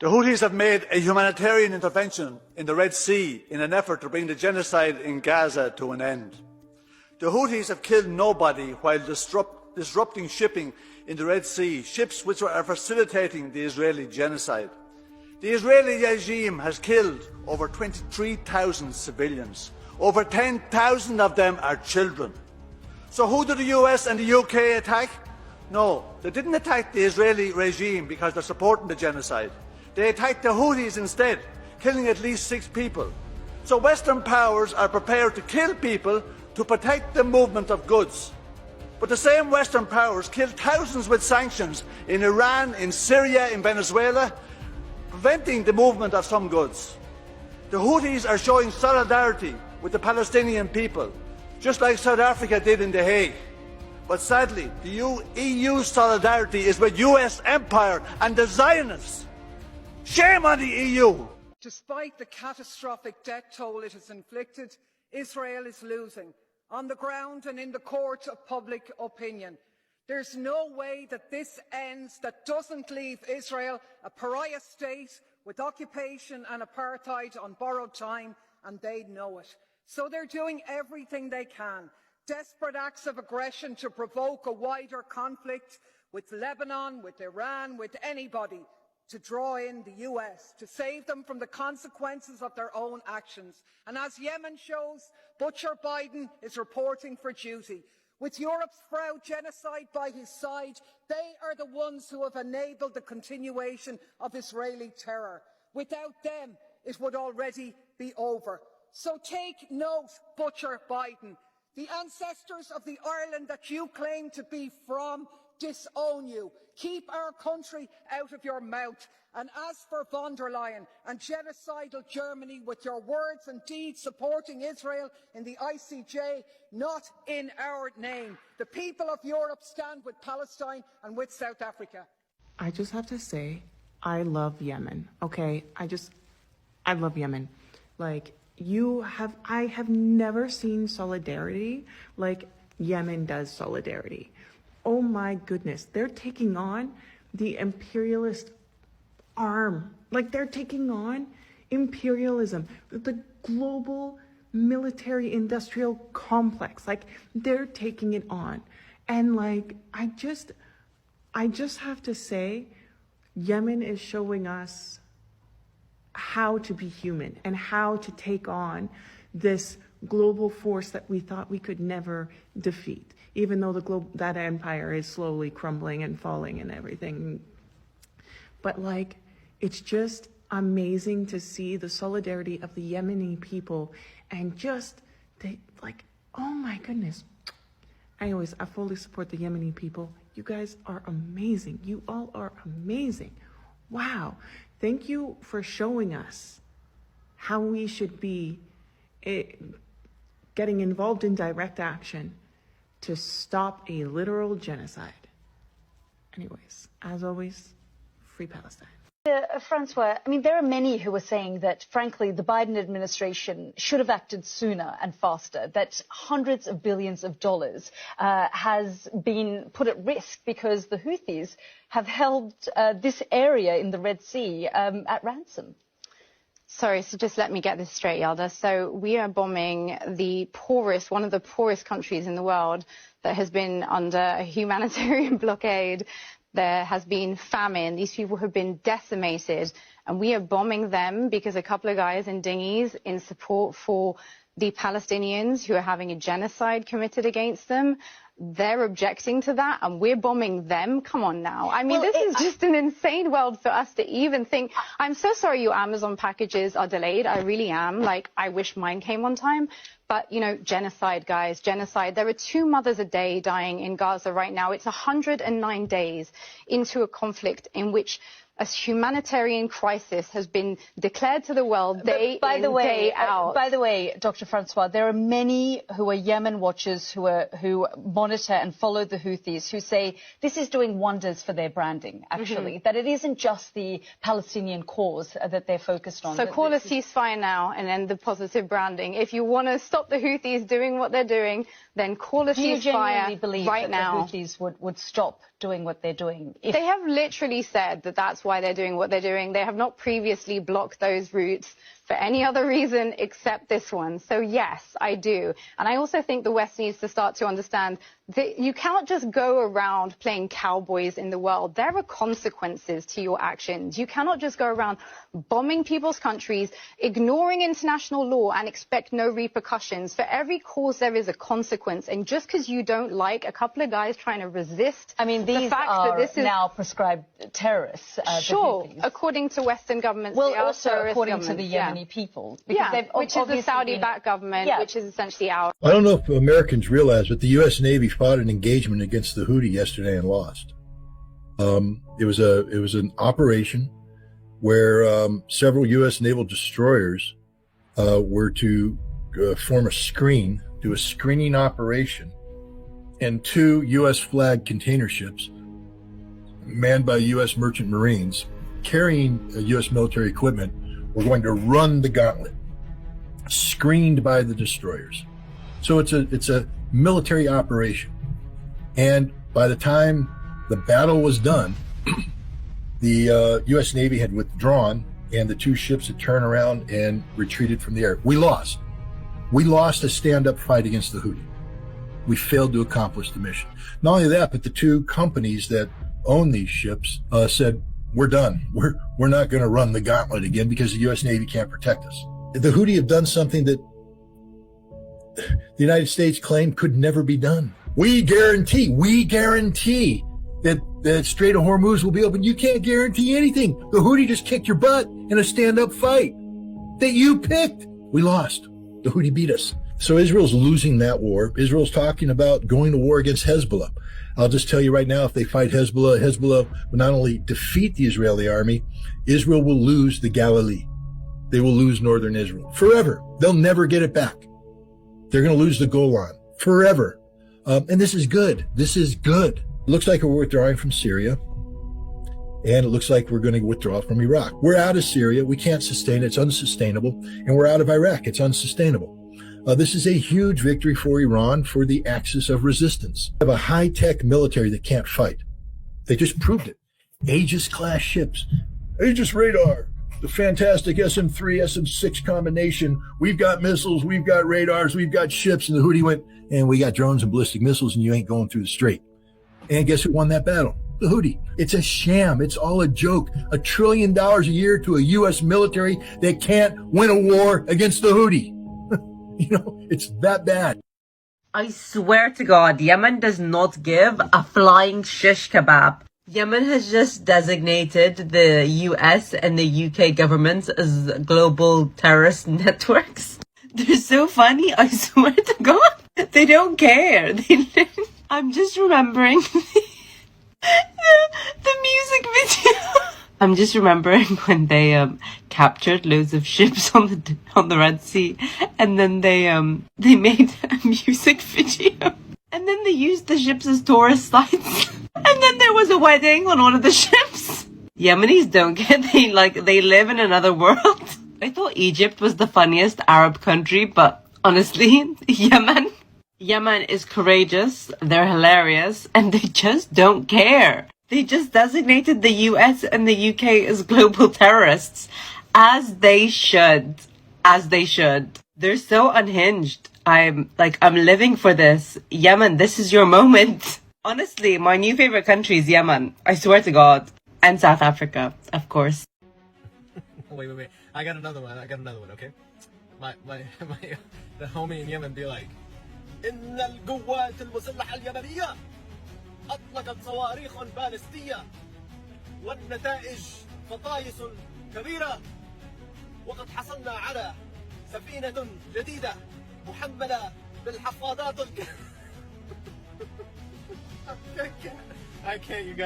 The Houthis have made a humanitarian intervention in the Red Sea in an effort to bring the genocide in Gaza to an end. The Houthis have killed nobody while disrupting shipping in the Red Sea, ships which are facilitating the Israeli genocide. The Israeli regime has killed over 23,000 civilians. Over 10,000 of them are children. So who did the US and the UK attack? No, they didn't attack the Israeli regime because they're supporting the genocide. They attacked the Houthis instead, killing at least 6 people. So Western powers are prepared to kill people to protect the movement of goods. But the same Western powers killed thousands with sanctions in Iran, in Syria, in Venezuela, preventing the movement of some goods. The Houthis are showing solidarity with the Palestinian people, just like South Africa did in The Hague. But sadly, the EU solidarity is with US empire and the Zionists. Shame on the EU! Despite the catastrophic death toll it has inflicted, Israel is losing, on the ground and in the court of public opinion. There's no way that this ends that doesn't leave Israel a pariah state with occupation and apartheid on borrowed time, and they know it. So they're doing everything they can. Desperate acts of aggression to provoke a wider conflict with Lebanon, with Iran, with anybody, to draw in the US, to save them from the consequences of their own actions. And as Yemen shows, Butcher Biden is reporting for duty. With Europe's proud genocide by his side, they are the ones who have enabled the continuation of Israeli terror. Without them, it would already be over. So take note, Butcher Biden. The ancestors of the Ireland that you claim to be from disown you. Keep our country out of your mouth. And as for von der Leyen and genocidal Germany, with your words and deeds supporting Israel in the ICJ, not in our name. The people of Europe stand with Palestine and with South Africa. I just have to say, I love Yemen, okay? I love Yemen. Like, I have never seen solidarity like Yemen does solidarity. Oh my goodness, they're taking on the imperialist arm. Like, they're taking on imperialism, the global military industrial complex. Like, they're taking it on. And like, I just have to say, Yemen is showing us how to be human and how to take on this global force that we thought we could never defeat, even though that empire is slowly crumbling and falling and everything. But like, it's just amazing to see the solidarity of the Yemeni people, and just oh my goodness. I fully support the Yemeni people. You guys are amazing. You all are amazing. Wow. Thank you for showing us how we should be getting involved in direct action to stop a literal genocide. Anyways, as always, free Palestine. Francois, I mean, there are many who are saying that, frankly, the Biden administration should have acted sooner and faster, that hundreds of billions of dollars has been put at risk because the Houthis have held this area in the Red Sea at ransom. Sorry, so just let me get this straight, Yalda. So we are bombing one of the poorest countries in the world that has been under a humanitarian blockade. There has been famine. These people have been decimated, and we are bombing them because a couple of guys in dinghies in support for the Palestinians who are having a genocide committed against them. They're objecting to that, and we're bombing them. Come on now. I mean, this is just an insane world for us to even think. I'm so sorry your Amazon packages are delayed. I really am. Like, I wish mine came on time. But, you know, genocide, guys, genocide. There are 2 mothers a day dying in Gaza right now. It's 109 days into a conflict in which a humanitarian crisis has been declared to the world day in, day out. By the way, Dr. Francois, there are many who are Yemen watchers who monitor and follow the Houthis, who say this is doing wonders for their branding, actually, that it isn't just the Palestinian cause that they're focused on. So call a ceasefire now and end the positive branding. If you want to stop the Houthis doing what they're doing, then call a ceasefire right now. Do you genuinely believe that the Houthis would stop doing what they're doing? They have literally said that that's what why they're doing what they're doing. They have not previously blocked those routes for any other reason except this one. So yes, I do. And I also think the West needs to start to understand that you cannot just go around playing cowboys in the world. There are consequences to your actions. You cannot just go around bombing people's countries, ignoring international law and expect no repercussions. For every cause, there is a consequence. And just because you don't like a couple of guys trying to resist, I mean, these the fact are that this is now prescribed terrorists. Sure, according to Western governments, well, they are also terrorist according to the governments, Yemeni people, because they've which is the Saudi-backed government, which is essentially ours. I don't know if Americans realize, but the U.S. Navy fought an engagement against the Houthi yesterday and lost. It was an operation where several U.S. naval destroyers were to form a screen, do a screening operation, and 2 U.S. flag container ships manned by U.S. merchant marines carrying U.S. military equipment were going to run the gauntlet, screened by the destroyers. So it's a military operation. And by the time the battle was done, the U.S. Navy had withdrawn and the 2 ships had turned around and retreated from the air. We lost. We lost a stand-up fight against the Houthi. We failed to accomplish the mission. Not only that, but the 2 companies that own these ships said, we're done. We're not going to run the gauntlet again because the U.S. Navy can't protect us. The Houthi have done something that the United States claimed could never be done. We guarantee that the Strait of Hormuz will be open. You can't guarantee anything. The Houthi just kicked your butt in a stand-up fight that you picked. We lost. The Houthi beat us. So Israel's losing that war. Israel's talking about going to war against Hezbollah. I'll just tell you right now, if they fight Hezbollah, Hezbollah will not only defeat the Israeli army, Israel will lose the Galilee. They will lose northern Israel forever. They'll never get it back. They're going to lose the Golan forever. And this is good. This is good. It looks like we're withdrawing from Syria. And it looks like we're going to withdraw from Iraq. We're out of Syria. We can't sustain it. It's unsustainable. And we're out of Iraq. It's unsustainable. This is a huge victory for Iran, for the axis of resistance. We have a high-tech military that can't fight. They just proved it. Aegis-class ships. Aegis radar. The fantastic SM-3, SM-6 combination. We've got missiles, we've got radars, we've got ships. And the Houthi went, and we got drones and ballistic missiles, and you ain't going through the strait. And guess who won that battle? The Houthi. It's a sham. It's all a joke. $1 trillion a year to a U.S. military that can't win a war against the Houthi. You know, it's that bad. I swear to God, Yemen does not give a flying shish kebab. Yemen has just designated the US and the UK governments as global terrorist networks. They're so funny, I swear to God. They don't care. I'm just remembering the music video. I'm just remembering when they captured loads of ships on the Red Sea, and then they made a music video, and then they used the ships as tourist sites, and then there was a wedding on one of the ships. Yemenis don't get they live in another world. I thought Egypt was the funniest Arab country, but honestly, Yemen is courageous, they're hilarious, and they just don't care. They just designated the US and the UK as global terrorists, as they should. As they should. They're so unhinged. I'm living for this. Yemen, this is your moment. Honestly, my new favorite country is Yemen. I swear to God. And South Africa, of course. Wait. I got another one, okay? The homie in Yemen be like, إن القوات المسلحة اليمنية أطلقت صواريخ باليستية والنتائج فطايس كبيرة وقد حصلنا على سفينة جديدة محملة بالحفاضات I can't, you guys.